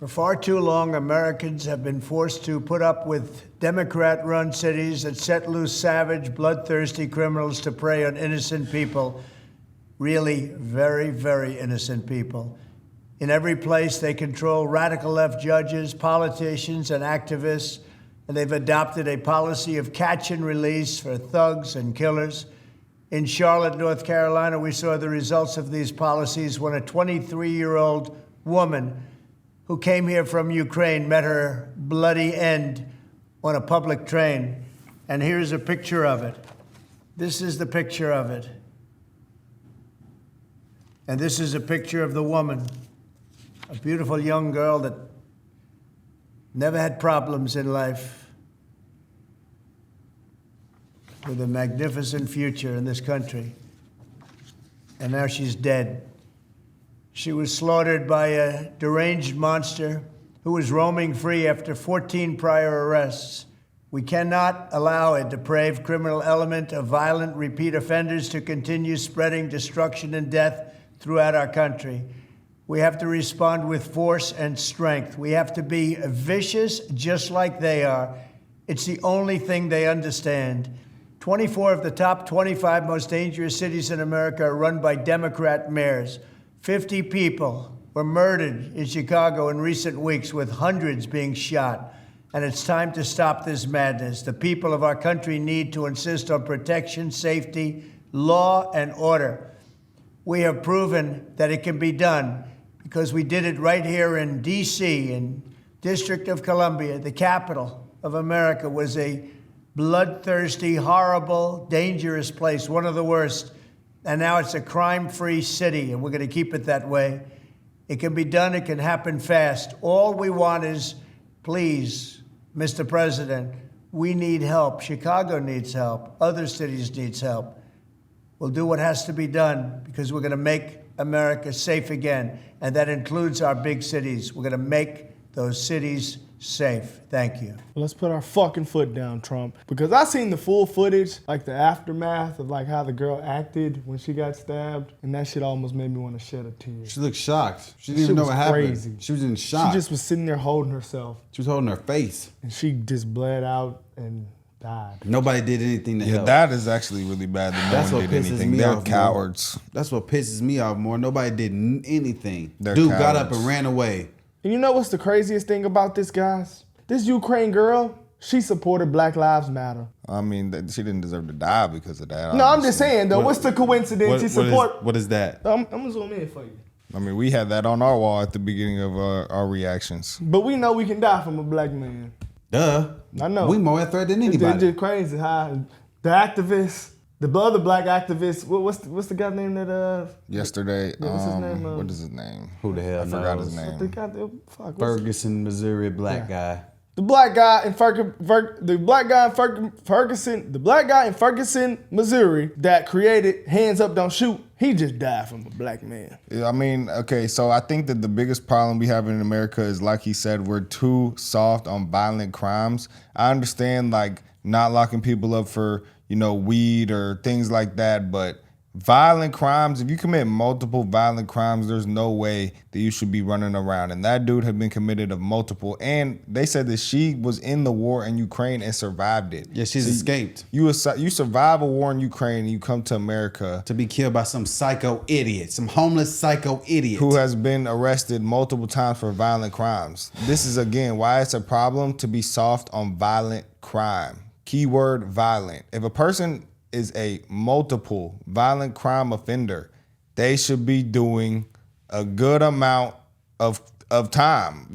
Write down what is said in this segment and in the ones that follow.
For far too long, Americans have been forced to put up with Democrat-run cities that set loose savage, bloodthirsty criminals to prey on innocent people, really very, very innocent people. In every place, they control radical left judges, politicians, and activists, and they've adopted a policy of catch and release for thugs and killers. In Charlotte, North Carolina, we saw the results of these policies when a 23-year-old woman who came here from Ukraine met her bloody end on a public train. And here's a picture of it. This is the picture of it. And this is a picture of the woman, a beautiful young girl that never had problems in life, with a magnificent future in this country. And now she's dead. She was slaughtered by a deranged monster who was roaming free after 14 prior arrests. We cannot allow a depraved criminal element of violent repeat offenders to continue spreading destruction and death throughout our country. We have to respond with force and strength. We have to be vicious just like they are. It's the only thing they understand. 24 of the top 25 most dangerous cities in America are run by Democrat mayors. 50 people were murdered in Chicago in recent weeks, with hundreds being shot. And it's time to stop this madness. The people of our country need to insist on protection, safety, law, and order. We have proven that it can be done because we did it right here in D.C., in District of Columbia. The capital of America was a bloodthirsty, horrible, dangerous place, one of the worst. And now it's a crime-free city, and we're going to keep it that way. It can be done. It can happen fast. All we want is, please, Mr. President, we need help. Chicago needs help. Other cities need help. We'll do what has to be done because we're going to make America safe again, and that includes our big cities. We're going to make those cities safe. Thank you. Let's put our fucking foot down, Trump. Because I seen the full footage, like the aftermath of like how the girl acted when she got stabbed, and that shit almost made me want to shed a tear. She looked shocked. She didn't even know what happened. Crazy. She was in shock. She just was sitting there holding herself. She was holding her face. And she just bled out and died. Nobody did anything to help. That is actually really bad that That's no one what did pisses anything. me They're off, cowards. That's what pisses me off more. Nobody did anything. They're Dude got up cowards. and ran away. And you know what's the craziest thing about this, guys? This Ukraine girl, she supported Black Lives Matter. I mean, she didn't deserve to die because of that. No, I'm just obviously. saying, though. What's the coincidence? She support... What is that? I'm going to zoom in for you. I mean, we had that on our wall at the beginning of our reactions. But we know we can die from a black man. Duh. I know. We more at threat than It's anybody. just crazy how the activists, the other black activists, what's the guy name that Yesterday, what's his name? what is his name? Who the hell I forgot knows? his name. the guy that, fuck, what's- Ferguson, Missouri, black guy. the black guy in Ferguson, Missouri that created Hands Up Don't Shoot, he just died from a black man. I mean, okay, so I think that the biggest problem we have in America is, like he said, we're too soft on violent crimes. I understand, like, not locking people up for, weed or things like that, but violent crimes, if you commit multiple violent crimes, there's no way that you should be running around. And that dude had been committed of multiple. And they said that she was in the war in Ukraine and survived it. Yeah, she's escaped. You survive a war in Ukraine and you come to America. To be killed by some psycho idiot, some homeless psycho idiot. Who has been arrested multiple times for violent crimes. This is, again, why it's a problem to be soft on violent crime. Keyword violent. If a person is a multiple violent crime offender, they should be doing a good amount of time,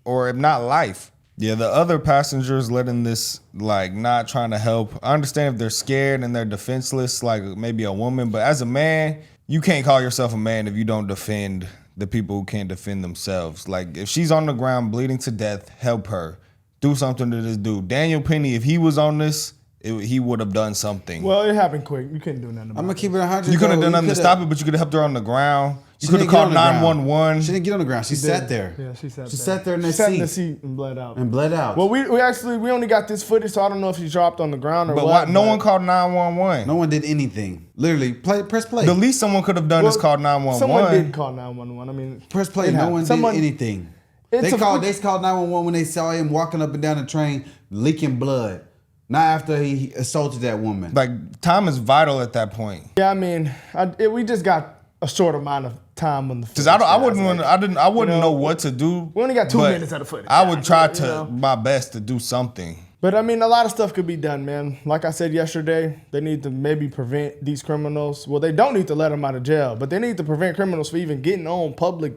or if not life. Yeah, the other passengers letting this, not trying to help. I understand if they're scared and they're defenseless, like maybe a woman, but as a man, you can't call yourself a man if you don't defend the people who can't defend themselves. Like, if she's on the ground bleeding to death, help her. Do something to this dude. Daniel Penny, if he was on this, he would have done something. Well, it happened quick. You couldn't do nothing about it. I'm going to keep it 100. You couldn't have done nothing to stop it, but you could have helped her on the ground. You could have called 911. She didn't get on the ground. She sat there. Yeah, she sat there. She sat there in She that sat seat. in the seat and bled out. And bled out. Well, we only got this footage, so I don't know if she dropped on the ground or But what. no one called 911. No one did anything. Literally, press play. The least someone could have done is call 911. Someone did call 911. I mean, Press play. No one did anything. They called 911 when they saw him walking up and down the train leaking blood. Not after he assaulted that woman. Like, time is vital at that point. Yeah, I mean, we just got a short amount of time on the footage. Because I wouldn't know what to do. We only got 2 but minutes of the footage. I would try my best to do something. But I mean, a lot of stuff could be done, man. Like I said yesterday, they need to maybe prevent these criminals. Well, they don't need to let them out of jail, but they need to prevent criminals from even getting on public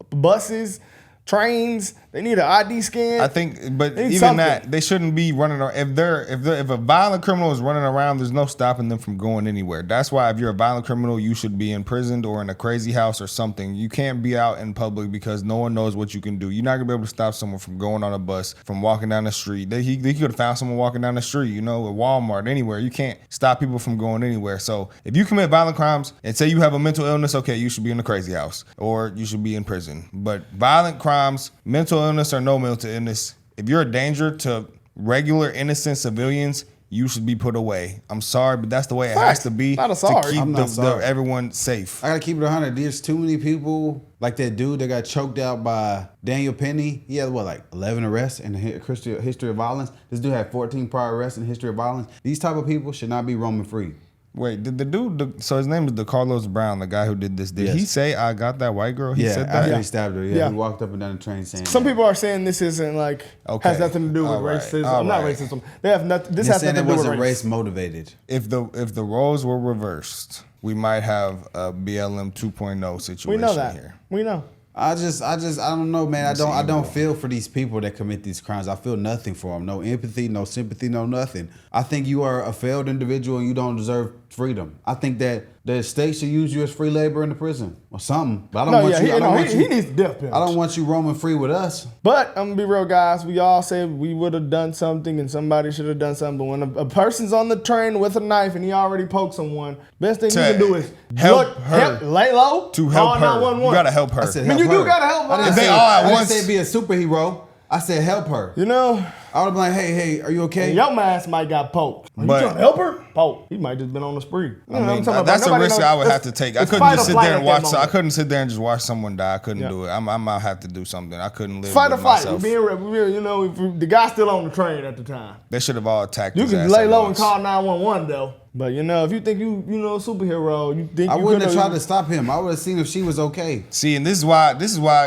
buses, trains. They need an ID scan. I think, but even something. that, they shouldn't be running around. If a violent criminal is running around, there's no stopping them from going anywhere. That's why if you're a violent criminal, you should be imprisoned or in a crazy house or something. You can't be out in public because no one knows what you can do. You're not gonna be able to stop someone from going on a bus, from walking down the street. They could have found someone walking down the street, at Walmart, anywhere. You can't stop people from going anywhere. So if you commit violent crimes and say you have a mental illness, okay, you should be in a crazy house or you should be in prison. But violent crimes, mental illness or no mental illness, if you're a danger to regular innocent civilians, you should be put away. I'm sorry, but that's the way it has to be Not a to sorry. keep everyone safe. I gotta keep it 100. There's too many people like that dude that got choked out by Daniel Penny. He had 11 arrests in the history of violence. This dude had 14 prior arrests in the history of violence. These type of people should not be roaming free. Wait, did the dude? So his name is DeCarlos Brown, the guy who did this. Did Yes. he say I got that white girl? He said that. After he stabbed her. Yeah. He walked up and down the train saying. Some that. people are saying this isn't has nothing to do with All right. racism. All Not right. racism. They have nothing. This They has said nothing it to do with wasn't race. race motivated. If the roles were reversed, we might have a BLM 2.0 situation We know that. here. We know. I don't know, man. I don't feel for these people that commit these crimes. I feel nothing for them. No empathy, no sympathy, no nothing. I think you are a failed individual and you don't deserve freedom. I think that the state should use you as free labor in the prison or something. But I don't want you. He needs death penalty. I don't want you roaming free with us. But I'm gonna be real, guys. We all say we would have done something and somebody should have done something. But when a person's on the train with a knife and he already poked someone, best thing you can do is help her. lay low, To help call her. 911. You gotta help her. I said, I mean, help you do her. gotta help her. I didn't If they say- all at I didn't once- say be a superhero. I said help her. You know, I would have been like, hey, are you okay? your ass might got poked. Are you But- trying to help her? Poke. He might just been on the spree. You know what I'm talking about? That's a Nobody risk knows. I would have to take. I It's couldn't fight just or sit flight there and at that watch. I moment. couldn't sit there and just watch someone die. I couldn't Yeah. do it. I might have to do something. I couldn't live Fight or with flight. myself. Being real, you know, if the guy's still on the train at the time. They should have all attacked. You his can ass lay at low and once. call 911 though. But you know, if you think you know a superhero, you think I you wouldn't have could've- tried to stop him. I would have seen if she was okay. See, and this is why.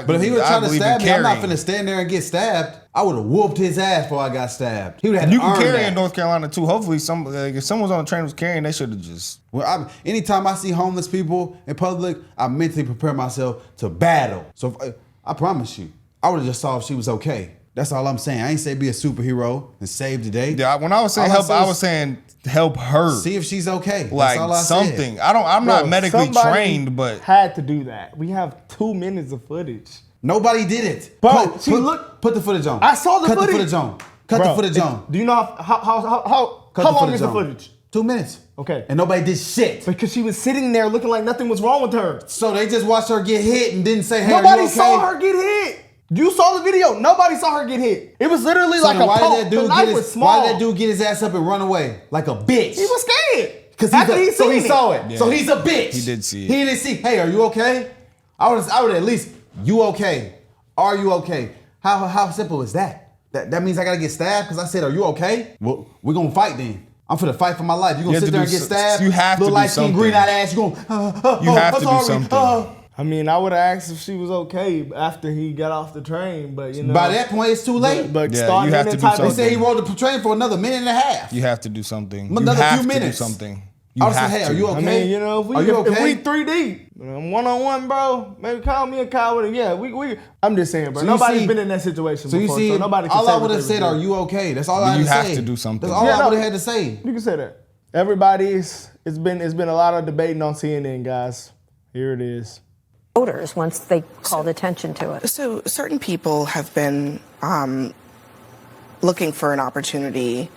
But if he was I trying to believe in stab me, I'm not carrying. finna stand there and get stabbed. I would have whooped his ass before I got stabbed. He would have You had to can earn carry that. in North Carolina too. Hopefully, if someone's on the train was carrying, they should have just. Well, anytime I see homeless people in public, I mentally prepare myself to battle. So I promise you, I would have just saw if she was okay. That's all I'm saying. I ain't say be a superhero and save the day. Yeah, when I was saying All I help, said I was was saying help her. See if she's okay. That's like all I something. said. I'm not Bro, medically somebody trained, but had to do that. We have 2 minutes of footage. Nobody did it. Bro, Put the footage on. I saw the Cut footage. the footage on. Cut the footage on. Do you know how Cut long footage is the on. footage? 2 minutes. Okay. And nobody did shit. Because she was sitting there looking like nothing was wrong with her. So they just watched her get hit and didn't say, hey, Nobody are you okay? saw her get hit. You saw the video. Nobody saw her get hit. It was literally So like then a why poke. did that dude The knife was small. Why did that dude get his ass up and run away like a bitch? He was scared. Because After he saw it. Yeah. So he's a bitch. He did see it. He didn't see. Hey, are you okay? I would at least. You okay? Are you okay? How simple is that? That means I gotta get stabbed because I said, are you okay? Well, we're gonna fight then. I'm finna fight for my life. You gonna You have sit to there do and get so- stabbed? you have to Little do light skin, something. green eyed ass. You gonna? You have I'm to do sorry. something. I mean, I would have asked if she was okay after he got off the train, but you know. By that point, it's too late. But Yeah, starting you have in to that do type They of said he rode the train for another minute and a half. you have to do something. Another you have few to minutes. do something. You I was have saying, hey, to. are you I okay? mean, you know, Are you if we okay? 3 deep, one-on-one, bro, maybe call me a coward. Yeah, we. I'm just saying, bro. So you Nobody's see- been in that situation So you before, see, so nobody can all say I what would have they said, were are doing. you okay? That's all I had You to have say. to do something. That's all Yeah, I no. would have had to say. You can say that. Everybody's. It's been a lot of debating on CNN, guys. Here it is. Voters once they called attention to it. So certain people have been looking for an opportunity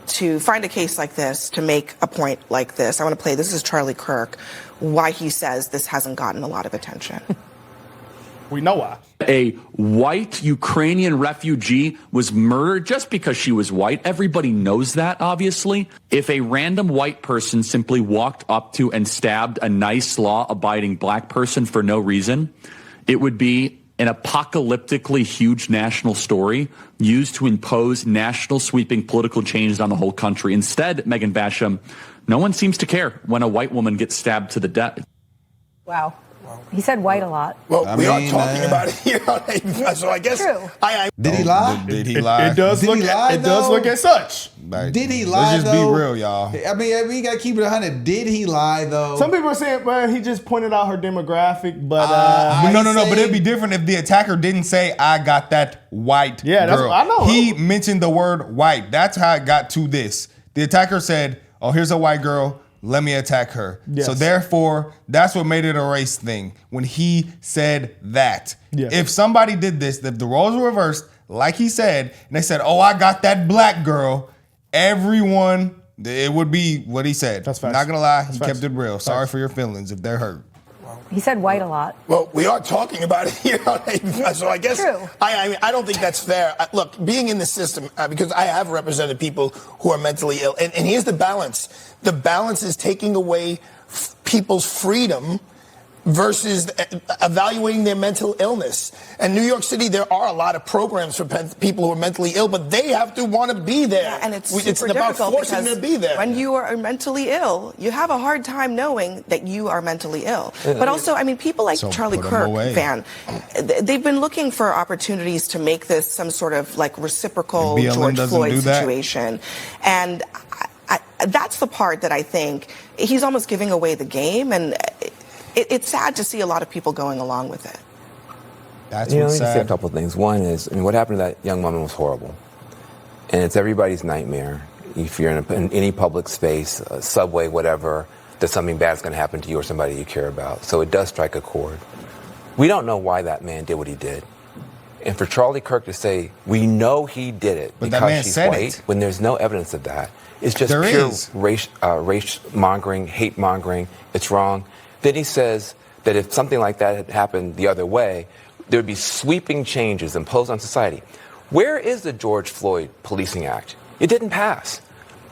to find a case like this, to make a point like this. I want to play, this is Charlie Kirk, why he says this hasn't gotten a lot of attention. We know why. A white Ukrainian refugee was murdered just because she was white. Everybody knows that, obviously. If a random white person simply walked up to and stabbed a nice, law-abiding black person for no reason, it would be an apocalyptically huge national story used to impose national sweeping political changes on the whole country. Instead, Megan Basham, no one seems to care when a white woman gets stabbed to the death. Wow. He said white a lot. Well, I we are mean, talking about it here, so I guess. True. Did he lie? Did he lie? It does Did look. he lie, It does though? look as such. Like, Did he lie, Let's just though? be real, y'all. I mean, we gotta keep it 100. Did he lie though? Some people are saying, well, he just pointed out her demographic, but I No, say- but it'd be different if the attacker didn't say, I got that white Yeah, that's girl. what I know. He mentioned the word white. That's how it got to this. The attacker said, oh, here's a white girl. Let me attack her. Yes. So therefore, that's what made it a race thing when he said that. Yes. If somebody did this, if the roles were reversed, like he said, and they said, oh, I got that black girl, everyone, it would be what he said. That's facts. Not gonna lie, That's he facts. kept it real. Sorry for your feelings if they're hurt. He said white a lot. Well, we are talking about it here, so I guess. True. I mean, I don't think that's fair. Look, being in the system, because I have represented people who are mentally ill, and here's the balance. The balance is taking away people's freedom versus evaluating their mental illness. And New York City, there are a lot of programs for people who are mentally ill, but they have to want to be there. Yeah, and it's super about difficult forcing them because to be there. when you are mentally ill, you have a hard time knowing that you are mentally ill. But also, I mean, people like So Charlie put 'em Kirk, away. Van, they've been looking for opportunities to make this some sort of like reciprocal And BLM George doesn't Floyd do that? situation. And that's the part that I think he's almost giving away the game. And it's sad to see a lot of people going along with it. That's You know, what's let me say a sad. couple of things. One is, I mean, what happened to that young woman was horrible. And it's everybody's nightmare. If you're in any public space, a subway, whatever, that something bad is going to happen to you or somebody you care about. So it does strike a chord. We don't know why that man did what he did. And for Charlie Kirk to say, we know he did it But that because man she's said white, it. when there's no evidence of that, it's just There pure is. race mongering, hate mongering. It's wrong. Then he says that if something like that had happened the other way, there would be sweeping changes imposed on society. Where is the George Floyd Policing Act? It didn't pass.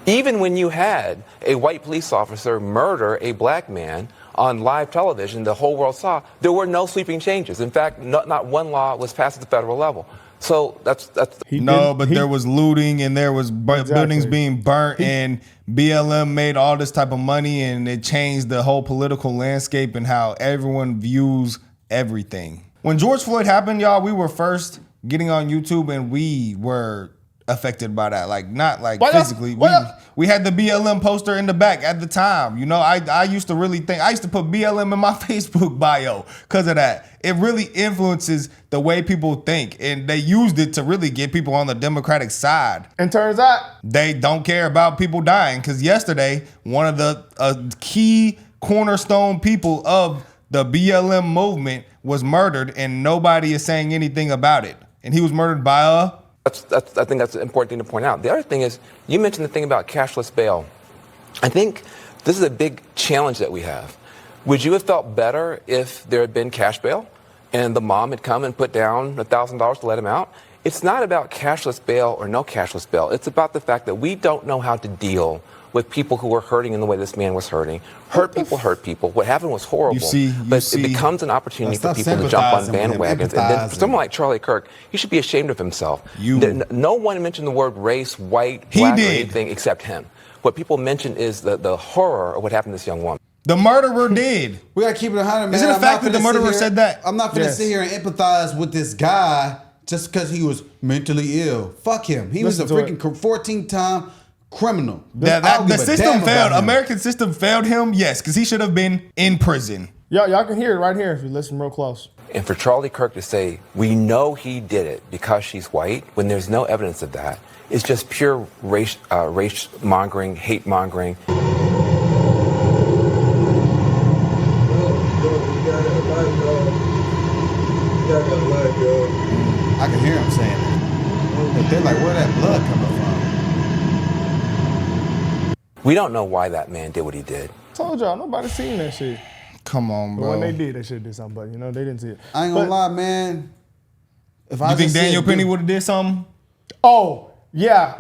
Even when you had a white police officer murder a black man on live television, the whole world saw, there were no sweeping changes. In fact, not one law was passed at the federal level. So that's There was looting and there was buildings being burnt and BLM made all this type of money and it changed the whole political landscape and how everyone views everything. When George Floyd happened, y'all, we were first getting on YouTube and we were affected by that. Like, not like physically. We had the BLM poster in the back at the time. You know, I used to really think, I used to put BLM in my Facebook bio because of that. It really influences the way people think. And they used it to really get people on the Democratic side. And turns out, They don't care about people dying. Because yesterday, one of the key cornerstone people of the BLM movement was murdered and nobody is saying anything about it. And he was murdered by I think that's an important thing to point out. The other thing is, you mentioned the thing about cashless bail. I think this is a big challenge that we have. Would you have felt better if there had been cash bail and the mom had come and put down $1,000 to let him out? It's not about cashless bail or no cashless bail. It's about the fact that we don't know how to deal with people who are hurting in the way this man was hurting. Hurt people. What happened was horrible. But it becomes an opportunity for Stop people to jump on sympathizing with him, bandwagons. And then for empathizing. someone like Charlie Kirk, he should be ashamed of himself. No one mentioned the word race, white, He black, or did. anything except him. What people mention is the horror of what happened to this young woman. The murderer did. We gotta keep it 100, man. Is it a I'm fact not that the finna sit murderer here- said that? I'm not gonna Yes. sit here and empathize with this guy just because he was mentally ill. Fuck him. He was a Listen to freaking 14-time criminal. The I don't give a system damn about failed. him. American system failed him, yes, because he should have been in prison. y'all can hear it right here if you listen real close. And for Charlie Kirk to say, we know he did it because she's white, when there's no evidence of that, it's just pure race mongering, hate mongering. I can hear him saying that. They're like, where that blood coming from? We don't know why that man did what he did. Told y'all, nobody seen that shit. Come on, But bro. when they did, they should have did something, but you know, they didn't see it. I ain't gonna lie, man. If I You think just Daniel said, Penny dude, would have did something? Oh, yeah,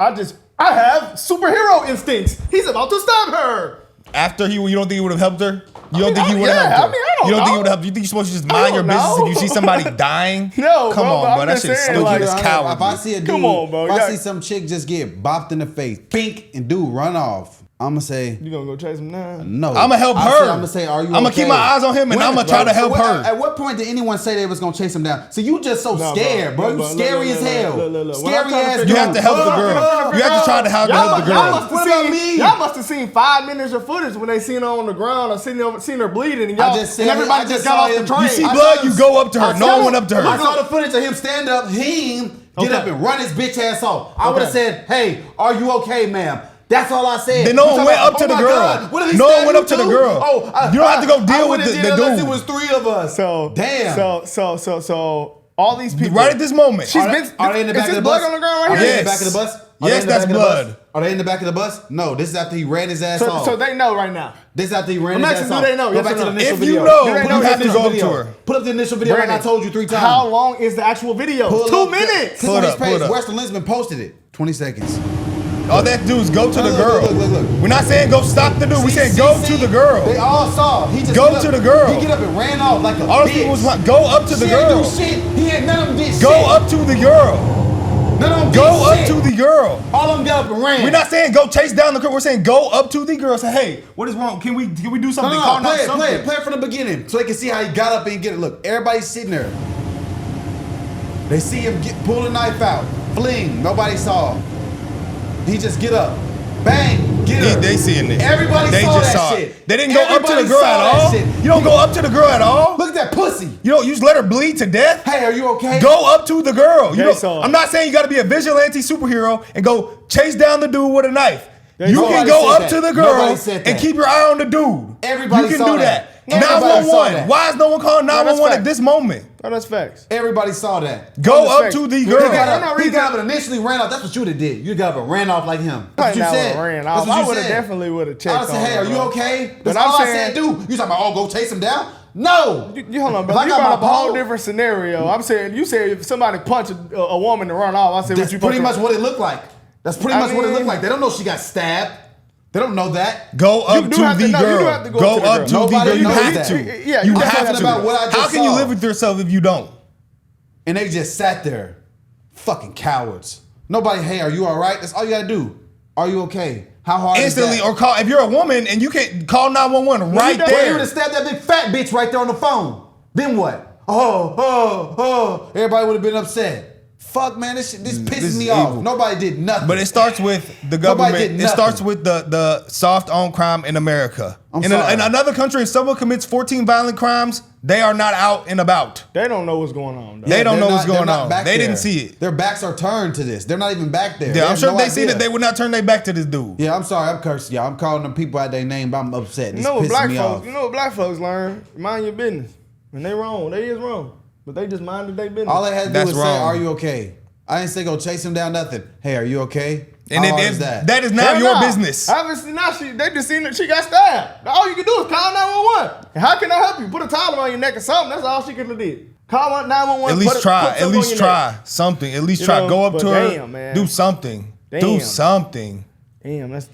I have superhero instincts. He's about to stab her. after you don't think he would have helped her? You don't think he would have yeah, helped her? I mean, I don't You don't think he know. would have helped? You think you're supposed to just I mind your don't business know. if you see somebody dying? No, Come bro, on, but bro. I'm That just shit's saying, stupid. like, It's cowardly. If I see a dude, Come on, bro. if I Yeah. see some chick just get bopped in the face, pink, and dude run off, I'ma say You gonna go chase him down? no. I'ma help her. I'ma say, are you I'ma okay? keep my eyes on him and I'ma try to help her. At what point did anyone say they was gonna chase him down? So you just so scared, bro. You Look, scary as hell. look. When I'm Scary trying to ass figure dude. You have to help the girl. You have to try to help the girl. Y'all must have seen 5 minutes of footage when they seen her on the ground or seen her bleeding, and y'all just said and everybody I just just got saw off the him. train. You see I blood, saw you him- go up to her. I No saw one him- went up to I her. saw the footage of him stand up, get up and run his bitch ass off. I would have said, hey, are you okay, ma'am? That's all I said. Then no You one talking went about, up to oh the my girl. God, what did he No stab one went you up to the too? girl. Oh, You don't have to go deal I with would've the did it unless dude. It was 3 of us. So damn. So all these people Right at this moment. She's Are been. they, are they in the back is of this the bus? blood on the ground Are right they here? in the back of the bus? Are they Yes, in the that's back of the bus? blood. Are they in the back of the bus? No, this is after he ran his ass off. So they know right now. This is after he ran I'm his asking, ass do off. they know? Go Yes back or to the no? initial If video. you know, Do they you know have to this go up video. to her. Put up the initial video like I told you 3 times. How long is the actual video? Pull 2 up the- minutes. Click on his Pull it page. up. Western Lisbon posted it. 20 seconds. All that do is go to the Look, girl. look. We're not saying go stop the dude. We're saying go to the girl. They all saw. He just Go get up- to the girl. He get up and ran off like a All those bitch. people was go up to the She girl. ain't do shit. He ain't none of them did Go shit. up to the girl. None of them Go did up shit. to the girl. All of them got up and ran. We're not saying go chase down the girl. We're saying go up to the girl. Say, hey, what is wrong? Can we do something? No, Call play out it, something. play it from the beginning so they can see how he got up and get it. Look, everybody's sitting there. They see him pull the knife out, fling. Nobody saw. He just get up, bang, get her. They seeing it. Everybody They saw just that saw shit. it. They didn't go up to the Everybody girl saw at that all. shit. You don't go up to the girl at all. Look at that pussy. You just let her bleed to death. Hey, are you okay? Go up to the girl. They saw it. I'm not saying you got to be a vigilante superhero and go chase down the dude with a knife. You Nobody can go said up that. to the Nobody girl said and that. keep your eye on the dude. Everybody you can saw do that. that. Everybody saw 911. that. Why is no one calling that's 911 at facts. this moment? No, that's facts. Everybody saw that. Go That's up facts. to the He girl. got up and initially ran off. That's what you would have did. You got up and ran off like him. That's what you I said. ran That's off. what I you would have said. definitely would have I checked. would say, hey, are you okay? That's But all I'm I said, saying- dude. You talking about, oh, go chase him down? No. You hold on, If bro. I You got brought my up a whole pole- different scenario. I'm saying you said if somebody punched a woman to run off, I said That's what you pretty much supposed what it looked like. That's pretty I much what it mean- looked like. They don't know she got stabbed. They don't know that. Go up You to do have the to know- you girl. do have to go Go up to the up girl. to the Nobody girl. You knows have that. to. Yeah, you I'm have talking to. about what I just How can you saw. live with yourself if you don't? And they just sat there. Fucking cowards. Nobody, hey, are you all right? That's all you gotta do. Are you okay? How hard Instantly, is that? or call if you're a woman and you can call 911 right Well, you there. would have stabbed that big fat bitch right there on the phone. Then what? Oh. Everybody would have been upset. Fuck, man, this pisses is me off. evil. Nobody did nothing. But it starts with the Nobody government. did It nothing. starts with the soft on crime in America. I'm in sorry. in another country, if someone commits 14 violent crimes, they are not out and about. They don't know what's going on. Though. They don't they're know what's they're going not on. back They there. didn't see it. Their backs are turned to this. They're not even back there. Yeah, I'm have sure no if they see idea. that they would not turn their back to this dude. Yeah, I'm sorry. I'm cursing y'all. I'm calling them people out their name, but I'm upset. You This know what pisses black me folks? off. You know what black folks learn? Mind your business. When they wrong, they is wrong, but they just minded their business. All they had to do That's was say, wrong. "Are you okay?" I didn't say go chase him down. Nothing. Hey, are you okay? And How hard if is that? that is not Hell your nah. business. Obviously not. They just seen that she got stabbed. All you can do is call 911. And how can I help you? Put a towel around your neck or something. That's all she could have did. Call 911. At least put try. something At on least your try neck. something. At least You try. know, Go up but to her. damn, man. Do something. Do Damn. something. Damn, that's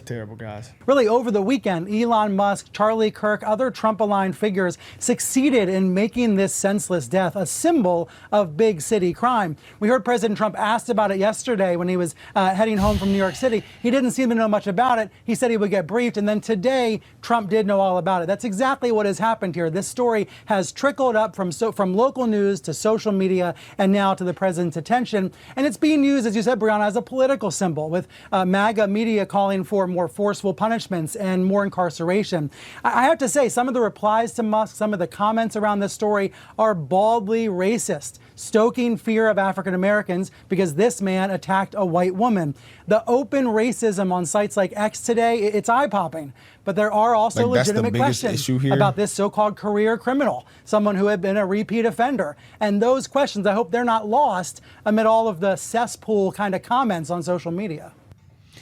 terrible, guys. Really, over the weekend, Elon Musk, Charlie Kirk, other Trump-aligned figures succeeded in making this senseless death a symbol of big city crime. We heard President Trump asked about it yesterday when he was heading home from New York City. He didn't seem to know much about it. He said he would get briefed, and then today, Trump did know all about it. That's exactly what has happened here. This story has trickled up from local news to social media and now to the president's attention, and it's being used, as you said, Brianna, as a political symbol, with MAGA media calling for more forceful punishments and more incarceration. I have to say, some of the replies to Musk, some of the comments around this story are baldly racist, stoking fear of African Americans because this man attacked a white woman. The open racism on sites like X today, it's eye-popping. But there are also Like, that's the legitimate biggest questions issue here? about this so-called career criminal, someone who had been a repeat offender. And those questions, I hope they're not lost amid all of the cesspool kind of comments on social media.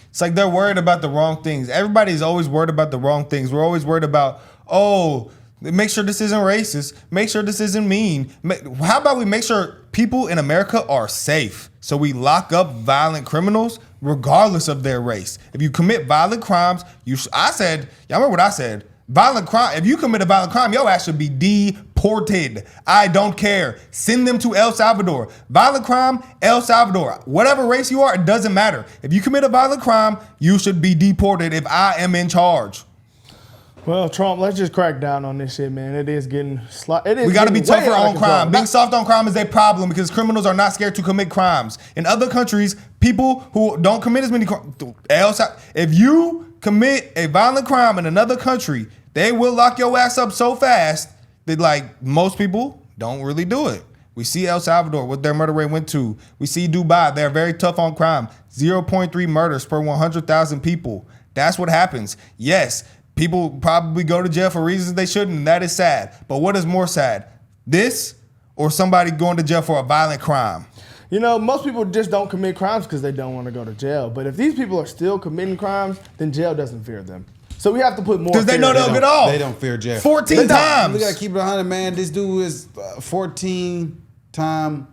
It's like they're worried about the wrong things. Everybody's always worried about the wrong things. We're always worried about, oh, make sure this isn't racist. Make sure this isn't mean. How about we make sure people in America are safe. So we lock up violent criminals regardless of their race. If you commit violent crimes, I said, y'all remember what I said? Violent crime. If you commit a violent crime, your ass should be deported. I don't care. Send them to El Salvador. Violent crime, El Salvador. Whatever race you are, it doesn't matter. If you commit a violent crime, you should be deported if I am in charge. Well, Trump, let's just crack down on this shit, man. It is getting We got to be tougher on crime. Being soft on crime is a problem because criminals are not scared to commit crimes. In other countries, people who don't commit as many crimes, if you commit a violent crime in another country, they will lock your ass up so fast that, like, most people don't really do it. We see El Salvador, what their murder rate went to. We see Dubai, they're very tough on crime. 0.3 murders per 100,000 people. That's what happens. Yes, people probably go to jail for reasons they shouldn't, and that is sad. But what is more sad? This or somebody going to jail for a violent crime? You know, most people just don't commit crimes because they don't want to go to jail. But if these people are still committing crimes, then jail doesn't fear them. So we have to put more. Because they know they'll get off. They don't fear jail. 14 times. We got to keep it 100, man. This dude is 14-time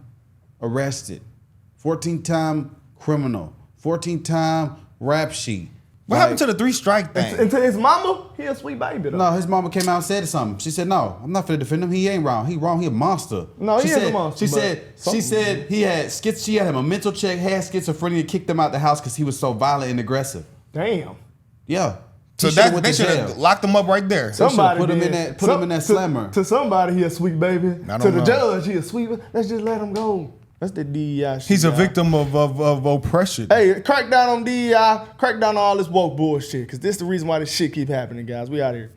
arrested, 14-time criminal, 14-time rap sheet. What happened to the 3-strike thing? And to his mama, he a sweet baby though. No, his mama came out and said something. She said, "No, I'm not finna defend him. He ain't wrong. He wrong. He a monster." No, he she is said, a monster. She said he had she had him a mental check, had schizophrenia, kicked him out the house because he was so violent and aggressive. Damn. Yeah. So they should have locked him up right there. Somebody put him in that slammer. To somebody, he a sweet baby. I don't To the know. judge, he a sweet. Let's just let him go. That's the DEI shit. He's a y'all. victim of oppression. Hey, crack down on DEI. Crack down on all this woke bullshit. Because this is the reason why this shit keep happening, guys. We out here.